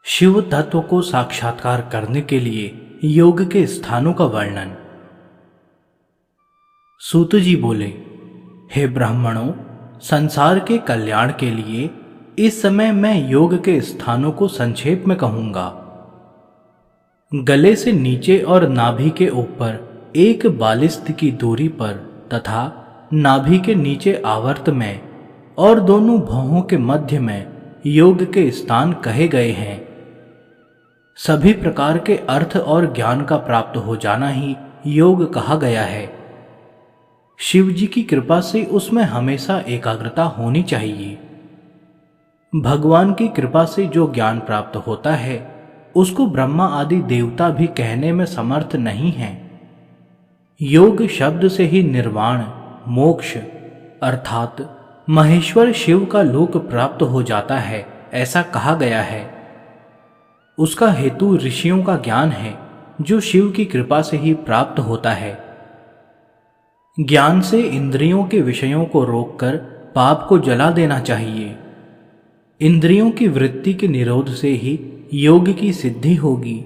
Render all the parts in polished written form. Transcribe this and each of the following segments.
शिव तत्व को साक्षात्कार करने के लिए योग के स्थानों का वर्णन। सूत जी बोले, हे ब्राह्मणों, संसार के कल्याण के लिए इस समय मैं योग के स्थानों को संक्षेप में कहूंगा। गले से नीचे और नाभि के ऊपर एक बालिस्त की दूरी पर तथा नाभि के नीचे आवर्त में और दोनों भौहों के मध्य में योग के स्थान कहे गए हैं। सभी प्रकार के अर्थ और ज्ञान का प्राप्त हो जाना ही योग कहा गया है। शिव जी की कृपा से उसमें हमेशा एकाग्रता होनी चाहिए। भगवान की कृपा से जो ज्ञान प्राप्त होता है उसको ब्रह्मा आदि देवता भी कहने में समर्थ नहीं है। योग शब्द से ही निर्वाण, मोक्ष अर्थात महेश्वर शिव का लोक प्राप्त हो जाता है, ऐसा कहा गया है। उसका हेतु ऋषियों का ज्ञान है जो शिव की कृपा से ही प्राप्त होता है। ज्ञान से इंद्रियों के विषयों को रोककर पाप को जला देना चाहिए। इंद्रियों की वृत्ति के निरोध से ही योग की सिद्धि होगी।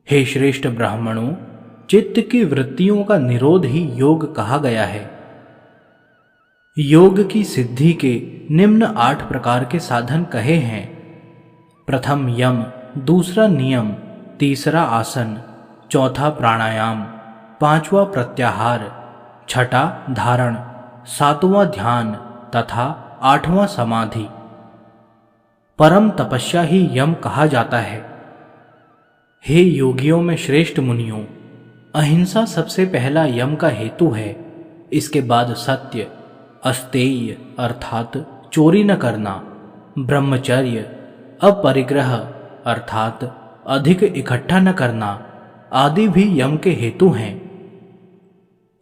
हे श्रेष्ठ ब्राह्मणों, चित्त की वृत्तियों का निरोध ही योग कहा गया है। योग की सिद्धि के निम्न 8 प्रकार के साधन कहे हैं। प्रथम यम, दूसरा नियम, तीसरा आसन, चौथा प्राणायाम, पांचवा प्रत्याहार, छठा धारण, सातवां ध्यान तथा 8वां समाधि। परम तपस्या ही यम कहा जाता है। हे योगियों में श्रेष्ठ मुनियों, अहिंसा सबसे पहला यम का हेतु है। इसके बाद सत्य, अस्तेय अर्थात चोरी न करना, ब्रह्मचर्य, अपरिग्रह अर्थात अधिक इकट्ठा न करना आदि भी यम के हेतु हैं।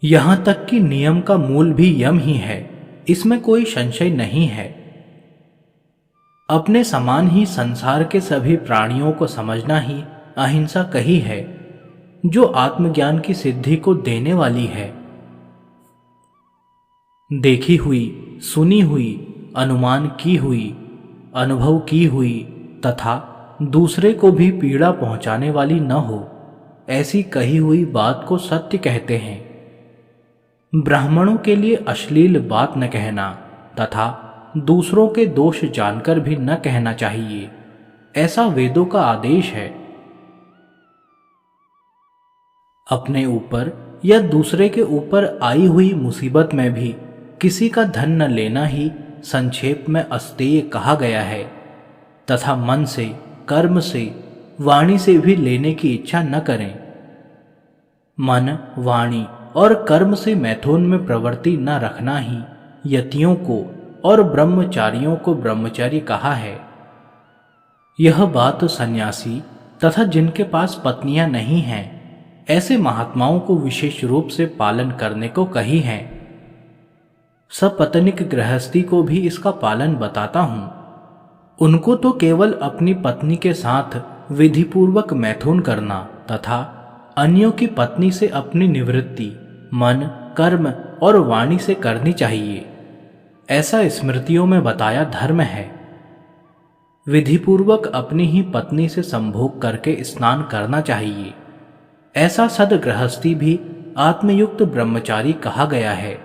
यहां तक कि नियम का मूल भी यम ही है, इसमें कोई संशय नहीं है। अपने समान ही संसार के सभी प्राणियों को समझना ही अहिंसा कही है, जो आत्मज्ञान की सिद्धि को देने वाली है। देखी हुई, सुनी हुई, अनुमान की हुई, अनुभव की हुई तथा दूसरे को भी पीड़ा पहुंचाने वाली न हो, ऐसी कही हुई बात को सत्य कहते हैं। ब्राह्मणों के लिए अश्लील बात न कहना तथा दूसरों के दोष जानकर भी न कहना चाहिए, ऐसा वेदों का आदेश है। अपने ऊपर या दूसरे के ऊपर आई हुई मुसीबत में भी किसी का धन न लेना ही संक्षेप में अस्तेय कहा गया है तथा मन से, कर्म से, वाणी से भी लेने की इच्छा न करें। मन, वाणी और कर्म से मैथुन में प्रवृत्ति न रखना ही यतियों को और ब्रह्मचारियों को ब्रह्मचारी कहा है। यह बात सन्यासी तथा जिनके पास पत्नियां नहीं हैं, ऐसे महात्माओं को विशेष रूप से पालन करने को कही है। सपत्नीक गृहस्थी को भी इसका पालन बताता हूं। उनको तो केवल अपनी पत्नी के साथ विधिपूर्वक मैथुन करना तथा अन्यों की पत्नी से अपनी निवृत्ति मन, कर्म और वाणी से करनी चाहिए, ऐसा स्मृतियों में बताया धर्म है। विधिपूर्वक अपनी ही पत्नी से संभोग करके स्नान करना चाहिए, ऐसा सदगृहस्थी भी आत्मयुक्त ब्रह्मचारी कहा गया है।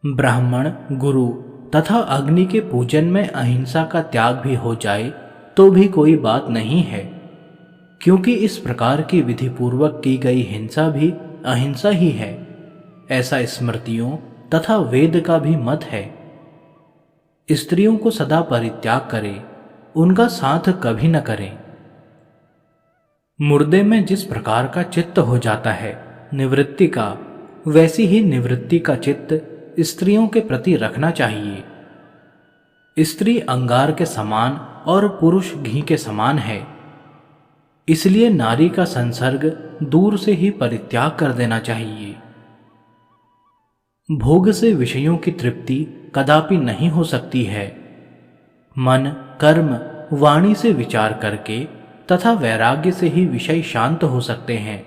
ब्राह्मण, गुरु तथा अग्नि के पूजन में अहिंसा का त्याग भी हो जाए तो भी कोई बात नहीं है, क्योंकि इस प्रकार की विधि पूर्वक की गई हिंसा भी अहिंसा ही है, ऐसा स्मृतियों तथा वेद का भी मत है। स्त्रियों को सदा परित्याग करें, उनका साथ कभी न करें। मुर्दे में जिस प्रकार का चित्त हो जाता है निवृत्ति का, वैसी ही निवृत्ति का चित्त स्त्रियों के प्रति रखना चाहिए। स्त्री अंगार के समान और पुरुष घी के समान है, इसलिए नारी का संसर्ग दूर से ही परित्याग कर देना चाहिए। भोग से विषयों की तृप्ति कदापि नहीं हो सकती है। मन, कर्म, वाणी से विचार करके तथा वैराग्य से ही विषय शांत हो सकते हैं।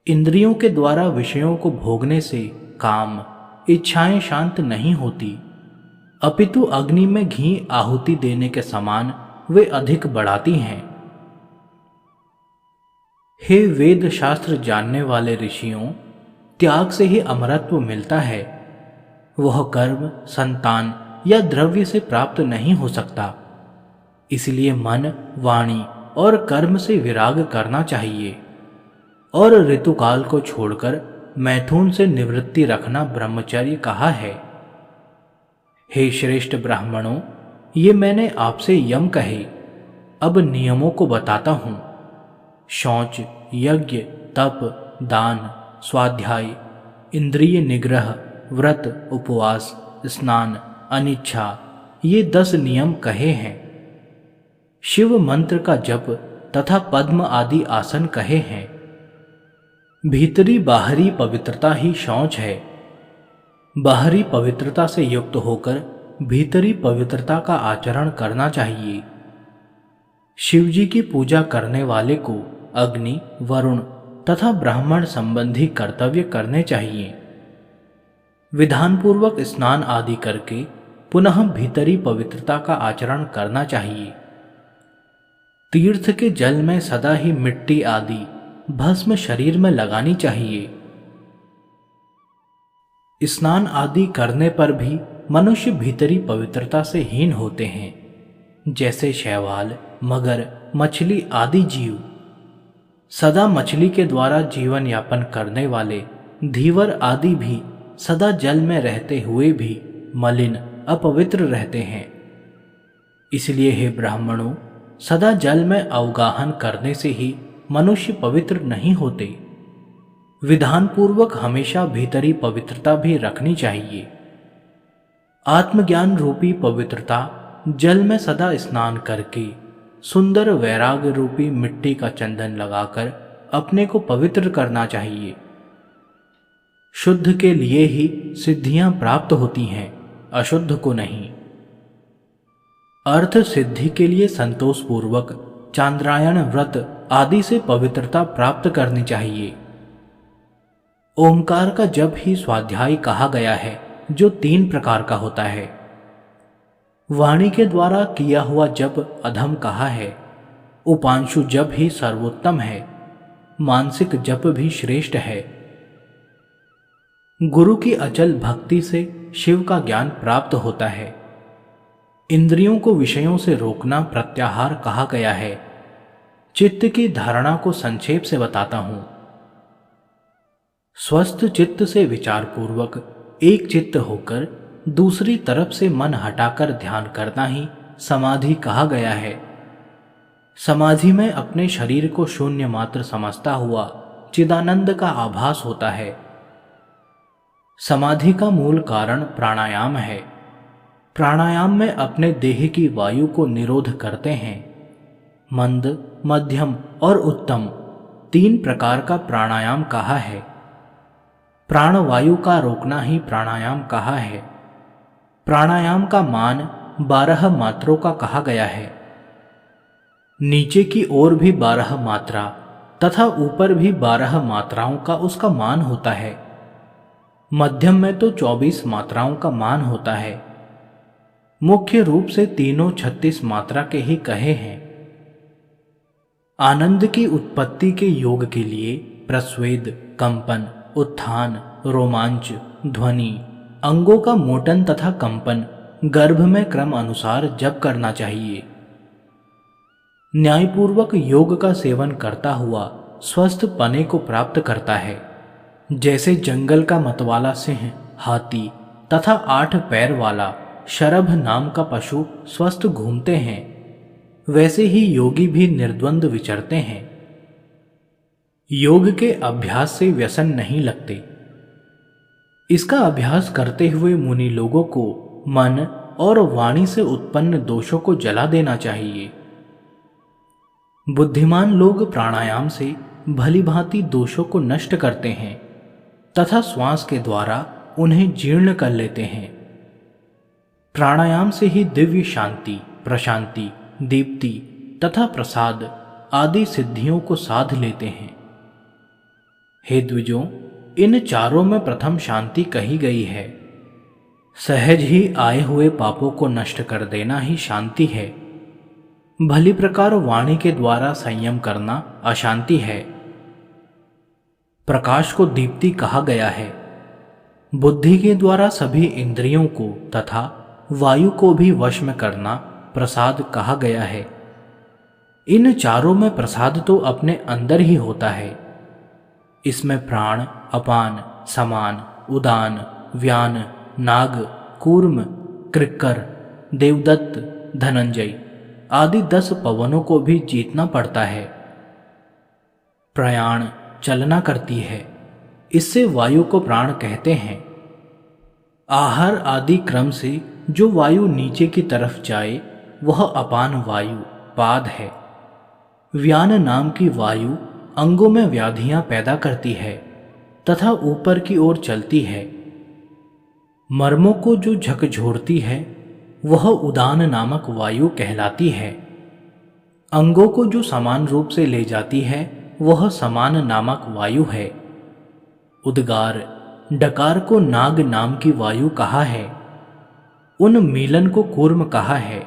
इंद्रियों के द्वारा विषयों को भोगने से काम, इच्छाएं शांत नहीं होती। अपितु अग्नि में घी आहुति देने के समान वे अधिक बढ़ाती हैं। हे वेद शास्त्र जानने वाले ऋषियों, त्याग से ही अमरत्व मिलता है। वह कर्म, संतान या द्रव्य से प्राप्त नहीं हो सकता। इसलिए मन, वाणी और कर्म से विराग करना चाहिए और ऋतुकाल को छोड़कर मैथुन से निवृत्ति रखना ब्रह्मचर्य कहा है। हे श्रेष्ठ ब्राह्मणों, ये मैंने आपसे यम कहे। अब नियमों को बताता हूं। शौच, यज्ञ, तप, दान, स्वाध्याय, इंद्रिय निग्रह, व्रत, उपवास, स्नान, अनिच्छा, ये 10 नियम कहे हैं। शिव मंत्र का जप तथा पद्म आदि आसन कहे हैं। भीतरी बाहरी पवित्रता ही शौच है। बाहरी पवित्रता से युक्त होकर भीतरी पवित्रता का आचरण करना चाहिए। शिवजी की पूजा करने वाले को अग्नि, वरुण तथा ब्राह्मण संबंधी कर्तव्य करने चाहिए। विधानपूर्वक स्नान आदि करके पुनः भीतरी पवित्रता का आचरण करना चाहिए। तीर्थ के जल में सदा ही मिट्टी आदि भस्म शरीर में लगानी चाहिए। स्नान आदि करने पर भी मनुष्य भीतरी पवित्रता से हीन होते हैं, जैसे शैवाल, मगर, मछली आदि जीव। सदा मछली के द्वारा जीवन यापन करने वाले धीवर आदि भी सदा जल में रहते हुए भी मलिन, अपवित्र रहते हैं। इसलिए हे ब्राह्मणों, सदा जल में अवगाहन करने से ही मनुष्य पवित्र नहीं होते। विधानपूर्वक हमेशा भीतरी पवित्रता भी रखनी चाहिए। आत्मज्ञान रूपी पवित्रता जल में सदा स्नान करके सुंदर वैराग रूपी मिट्टी का चंदन लगाकर अपने को पवित्र करना चाहिए। शुद्ध के लिए ही सिद्धियां प्राप्त होती हैं, अशुद्ध को नहीं। अर्थ सिद्धि के लिए संतोषपूर्वक चांद्रायण व्रत आदि से पवित्रता प्राप्त करनी चाहिए। ओंकार का जप ही स्वाध्याय कहा गया है, जो 3 प्रकार का होता है। वाणी के द्वारा किया हुआ जप अधम कहा है। उपांशु जप ही सर्वोत्तम है। मानसिक जप भी श्रेष्ठ है। गुरु की अचल भक्ति से शिव का ज्ञान प्राप्त होता है। इंद्रियों को विषयों से रोकना प्रत्याहार कहा गया है। चित्त की धारणा को संक्षेप से बताता हूं। स्वस्थ चित्त से विचार पूर्वक एक चित्त होकर दूसरी तरफ से मन हटाकर ध्यान करना ही समाधि कहा गया है। समाधि में अपने शरीर को शून्य मात्र समझता हुआ चिदानंद का आभास होता है। समाधि का मूल कारण प्राणायाम है। प्राणायाम में अपने देह की वायु को निरोध करते हैं। मंद, मध्यम और उत्तम 3 प्रकार का प्राणायाम कहा है। प्राणवायु का रोकना ही प्राणायाम कहा है। प्राणायाम का मान 12 मात्रों का कहा गया है। नीचे की ओर भी 12 मात्रा तथा ऊपर भी 12 मात्राओं का उसका मान होता है। मध्यम में तो 24 मात्राओं का मान होता है। मुख्य रूप से तीनों 36 मात्रा के ही कहे हैं। आनंद की उत्पत्ति के योग के लिए प्रस्वेद, कंपन, उत्थान, रोमांच, ध्वनि, अंगों का मोटन तथा कंपन गर्भ में क्रम अनुसार जप करना चाहिए। न्यायपूर्वक योग का सेवन करता हुआ स्वस्थ पने को प्राप्त करता है। जैसे जंगल का मतवाला सिंह, हाथी तथा 8 पैर वाला शरभ नाम का पशु स्वस्थ घूमते हैं, वैसे ही योगी भी निर्द्वंद विचरते हैं। योग के अभ्यास से व्यसन नहीं लगते। इसका अभ्यास करते हुए मुनि लोगों को मन और वाणी से उत्पन्न दोषों को जला देना चाहिए। बुद्धिमान लोग प्राणायाम से भली भांति दोषों को नष्ट करते हैं तथा श्वास के द्वारा उन्हें जीर्ण कर लेते हैं। प्राणायाम से ही दिव्य शांति, प्रशांति, दीप्ति तथा प्रसाद आदि सिद्धियों को साध लेते हैं। हे द्विजों, इन चारों में प्रथम शांति कही गई है। सहज ही आए हुए पापों को नष्ट कर देना ही शांति है। भली प्रकार वाणी के द्वारा संयम करना अशांति है। प्रकाश को दीप्ति कहा गया है। बुद्धि के द्वारा सभी इंद्रियों को तथा वायु को भी वश में करना प्रसाद कहा गया है। इन चारों में प्रसाद तो अपने अंदर ही होता है। इसमें प्राण, अपान, समान, उदान, व्यान, नाग, कूर्म, कृक्कर, देवदत्त, धनंजय आदि 10 पवनों को भी जीतना पड़ता है। प्रयाण चलना करती है, इससे वायु को प्राण कहते हैं। आहार आदि क्रम से जो वायु नीचे की तरफ जाए वह अपान वायु पाद है। व्यान नाम की वायु अंगों में व्याधियां पैदा करती है तथा ऊपर की ओर चलती है। मर्मों को जो झकझोरती है वह उदान नामक वायु कहलाती है। अंगों को जो समान रूप से ले जाती है वह समान नामक वायु है। उद्गार डकार को नाग नाम की वायु कहा है। उन मीलन को कूर्म कहा है।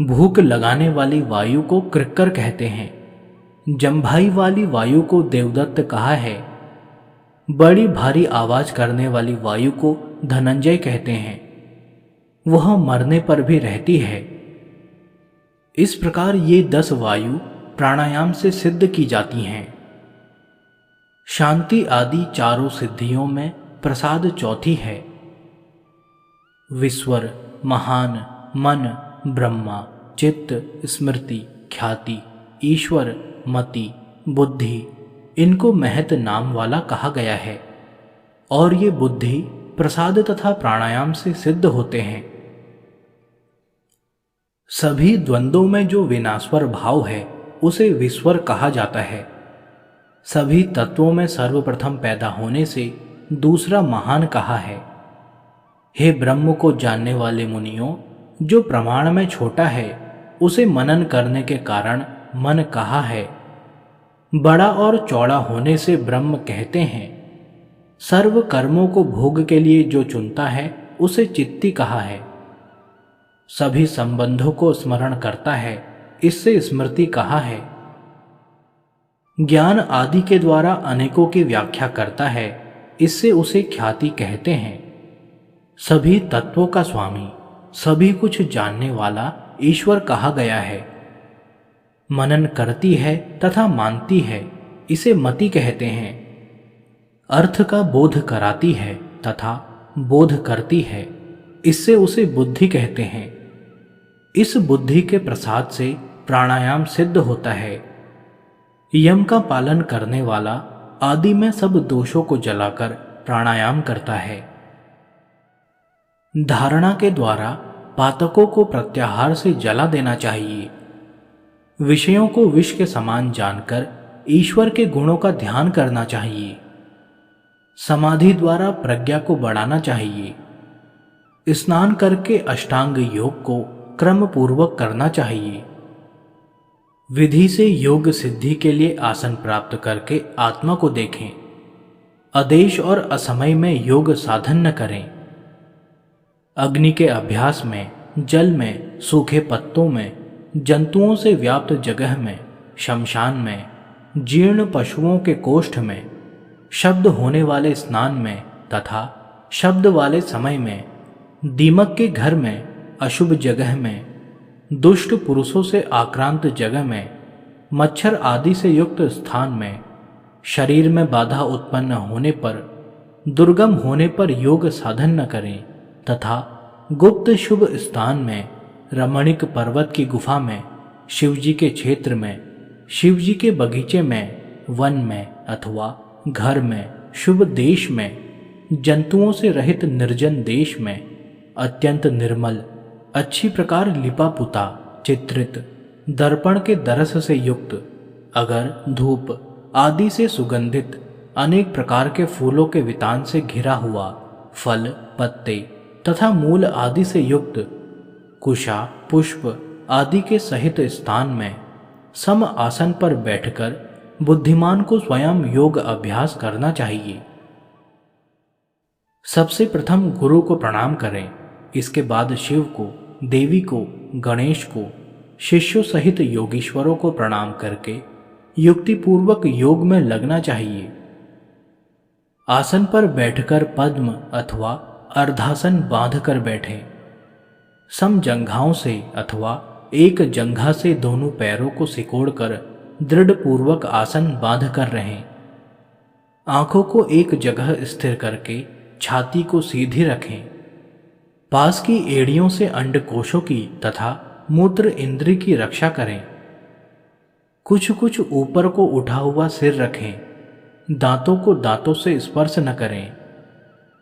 भूख लगाने वाली वायु को कृक्कर कहते हैं। जंभाई वाली वायु को देवदत्त कहा है। बड़ी भारी आवाज करने वाली वायु को धनंजय कहते हैं। वह मरने पर भी रहती है। इस प्रकार ये 10 वायु प्राणायाम से सिद्ध की जाती हैं। शांति आदि चारों सिद्धियों में प्रसाद चौथी है। विस्वर, महान, मन, ब्रह्मा, चित्त, स्मृति, ख्याति, ईश्वर, मति, बुद्धि इनको महत नाम वाला कहा गया है। और ये बुद्धि प्रसाद तथा प्राणायाम से सिद्ध होते हैं। सभी द्वंद्वों में जो विनाश्वर भाव है उसे विस्वर कहा जाता है। सभी तत्वों में सर्वप्रथम पैदा होने से दूसरा महान कहा है। हे ब्रह्म को जानने वाले मुनियों, जो प्रमाण में छोटा है उसे मनन करने के कारण मन कहा है। बड़ा और चौड़ा होने से ब्रह्म कहते हैं। सर्व कर्मों को भोग के लिए जो चुनता है उसे चित्ती कहा है। सभी संबंधों को स्मरण करता है, इससे स्मृति कहा है। ज्ञान आदि के द्वारा अनेकों की व्याख्या करता है, इससे उसे ख्याति कहते हैं। सभी तत्वों का स्वामी, सभी कुछ जानने वाला ईश्वर कहा गया है। मनन करती है तथा मानती है, इसे मति कहते हैं। अर्थ का बोध कराती है तथा बोध करती है, इससे उसे बुद्धि कहते हैं। इस बुद्धि के प्रसाद से प्राणायाम सिद्ध होता है। यम का पालन करने वाला आदि में सब दोषों को जलाकर प्राणायाम करता है। धारणा के द्वारा पातकों को प्रत्याहार से जला देना चाहिए। विषयों को विष के समान जानकर ईश्वर के गुणों का ध्यान करना चाहिए। समाधि द्वारा प्रज्ञा को बढ़ाना चाहिए। स्नान करके अष्टांग योग को क्रम पूर्वक करना चाहिए। विधि से योग सिद्धि के लिए आसन प्राप्त करके आत्मा को देखें। आदेश और असमय में योग साधन न करें। अग्नि के अभ्यास में, जल में, सूखे पत्तों में, जंतुओं से व्याप्त जगह में, शमशान में, जीर्ण पशुओं के कोष्ठ में, शब्द होने वाले स्नान में तथा शब्द वाले समय में, दीमक के घर में, अशुभ जगह में, दुष्ट पुरुषों से आक्रांत जगह में, मच्छर आदि से युक्त स्थान में, शरीर में बाधा उत्पन्न होने पर, दुर्गम होने पर योग साधन न करें तथा गुप्त शुभ स्थान में, रमणीक पर्वत की गुफा में, शिवजी के क्षेत्र में, शिवजी के बगीचे में, वन में अथवा घर में, शुभ देश में, जंतुओं से रहित निर्जन देश में, अत्यंत निर्मल, अच्छी प्रकार लिपा पुता, चित्रित, दर्पण के दरस से युक्त, अगर धूप आदि से सुगंधित, अनेक प्रकार के फूलों के वितान से घिरा हुआ, फल, पत्ते तथा मूल आदि से युक्त, कुशा, पुष्प आदि के सहित स्थान में सम आसन पर बैठकर बुद्धिमान को स्वयं योग अभ्यास करना चाहिए। सबसे प्रथम गुरु को प्रणाम करें। इसके बाद शिव को, देवी को, गणेश को, शिष्यों सहित योगीश्वरों को प्रणाम करके युक्तिपूर्वक योग में लगना चाहिए। आसन पर बैठकर पद्म अथवा अर्धासन बांधकर बैठें। समजंघाओं से अथवा एक जंघा से दोनों पैरों को सिकोड़कर दृढ़ पूर्वक आसन बांधकर रहें। आंखों को एक जगह स्थिर करके छाती को सीधी रखें। पास की एड़ियों से अंडकोशों की तथा मूत्र इंद्री की रक्षा करें। कुछ कुछ ऊपर को उठा हुआ सिर रखें। दांतों को दांतों से स्पर्श न करें।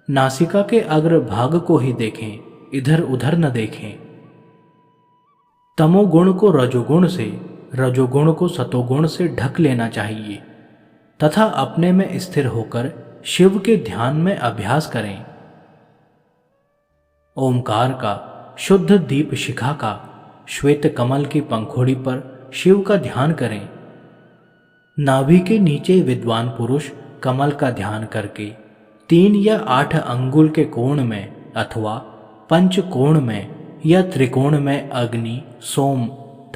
नासिका के अग्रभाग को ही देखें, इधर उधर न देखें। तमोगुण को रजोगुण से, रजोगुण को सतोगुण से ढक लेना चाहिए तथा अपने में स्थिर होकर शिव के ध्यान में अभ्यास करें। ओमकार का, शुद्ध दीप शिखा का, श्वेत कमल की पंखुड़ी पर शिव का ध्यान करें। नाभि के नीचे विद्वान पुरुष कमल का ध्यान करके 3 या 8 अंगुल के कोण में अथवा पंचकोण में या त्रिकोण में अग्नि, सोम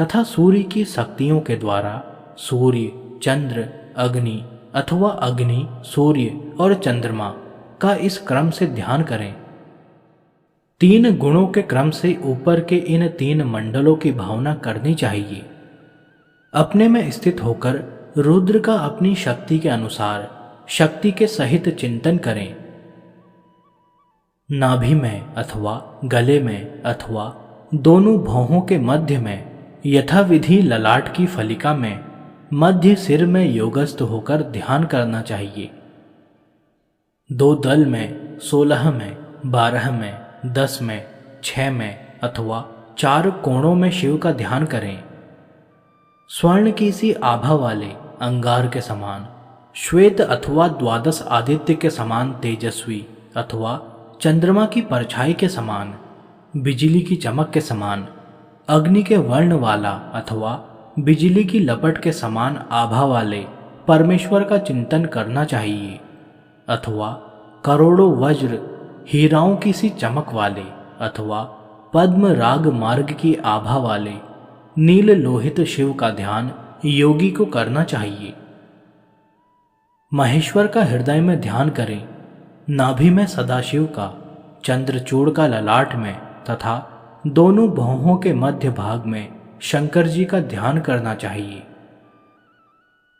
तथा सूर्य की शक्तियों के द्वारा सूर्य, चंद्र, अग्नि अथवा अग्नि, सूर्य और चंद्रमा का इस क्रम से ध्यान करें। 3 गुणों के क्रम से ऊपर के इन 3 मंडलों की भावना करनी चाहिए। अपने में स्थित होकर रुद्र का अपनी शक्ति के अनुसार शक्ति के सहित चिंतन करें। नाभि में अथवा गले में अथवा दोनों भौहों के मध्य में यथाविधि ललाट की फलिका में मध्य सिर में योगस्थ होकर ध्यान करना चाहिए। 2 दल में, 16 में, 12 में, 10 में, 6 में अथवा 4 कोणों में शिव का ध्यान करें। स्वर्ण की सी आभा वाले, अंगार के समान, श्वेत अथवा 12 आदित्य के समान तेजस्वी अथवा चंद्रमा की परछाई के समान, बिजली की चमक के समान, अग्नि के वर्ण वाला अथवा बिजली की लपट के समान आभा वाले परमेश्वर का चिंतन करना चाहिए अथवा करोड़ों वज्र, हीराओं की सी चमक वाले अथवा पद्म राग मार्ग की आभा वाले नील लोहित शिव का ध्यान योगी को करना चाहिए। महेश्वर का हृदय में ध्यान करें। नाभि में सदाशिव का, चंद्रचूड़ का ललाट में तथा दोनों भौहों के मध्य भाग में शंकर जी का ध्यान करना चाहिए।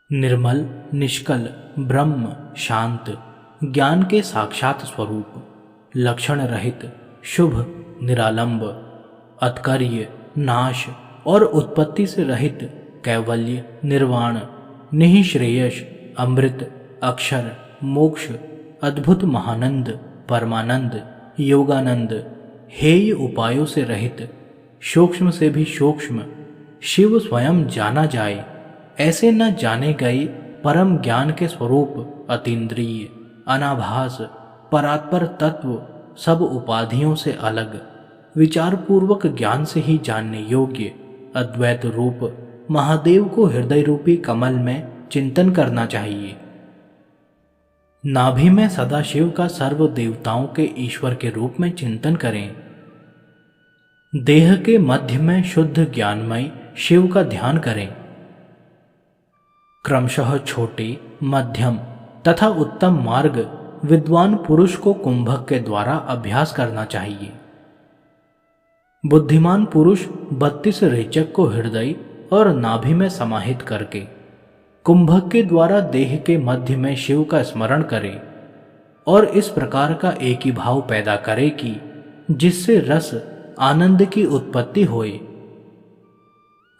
निर्मल, निष्कल, ब्रह्म, शांत, ज्ञान के साक्षात स्वरूप, लक्षण रहित, शुभ, निरालंब, अत्कर्य, नाश और उत्पत्ति से रहित, कैवल्य, निर्वाण, निःश्रेयस, अमृत, अक्षर, मोक्ष, अद्भुत महानंद, परमानंद, योगानंद, हेय उपायों से रहित, सूक्ष्म से भी सूक्ष्म, शिव स्वयं जाना जाए ऐसे न जाने गए परम ज्ञान के स्वरूप, अतीन्द्रिय, अनाभास, परात्पर तत्व, सब उपाधियों से अलग, विचारपूर्वक ज्ञान से ही जानने योग्य अद्वैत रूप महादेव को हृदय रूपी कमल में चिंतन करना चाहिए। नाभि में सदाशिव का सर्व देवताओं के ईश्वर के रूप में चिंतन करें। देह के मध्य में शुद्ध ज्ञानमय शिव का ध्यान करें। क्रमशः छोटे, मध्यम तथा उत्तम मार्ग विद्वान पुरुष को कुंभक के द्वारा अभ्यास करना चाहिए। बुद्धिमान पुरुष 32 रेचक को हृदय और नाभि में समाहित करके कुंभक के द्वारा देह के मध्य में शिव का स्मरण करे और इस प्रकार का एक ही भाव पैदा करे कि जिससे रस, आनंद की उत्पत्ति होए।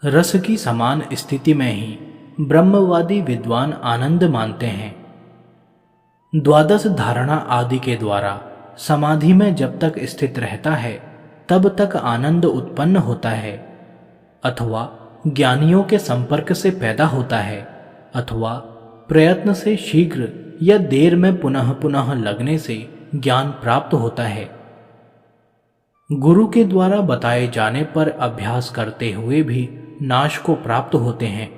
रस की समान स्थिति में ही ब्रह्मवादी विद्वान आनंद मानते हैं। 12 धारणा आदि के द्वारा समाधि में जब तक स्थित रहता है तब तक आनंद उत्पन्न होता है, अथवा ज्ञानियों के संपर्क से पैदा होता है, अथवा प्रयत्न से शीघ्र या देर में पुनः पुनः लगने से ज्ञान प्राप्त होता है। गुरु के द्वारा बताए जाने पर अभ्यास करते हुए भी नाश को प्राप्त होते हैं।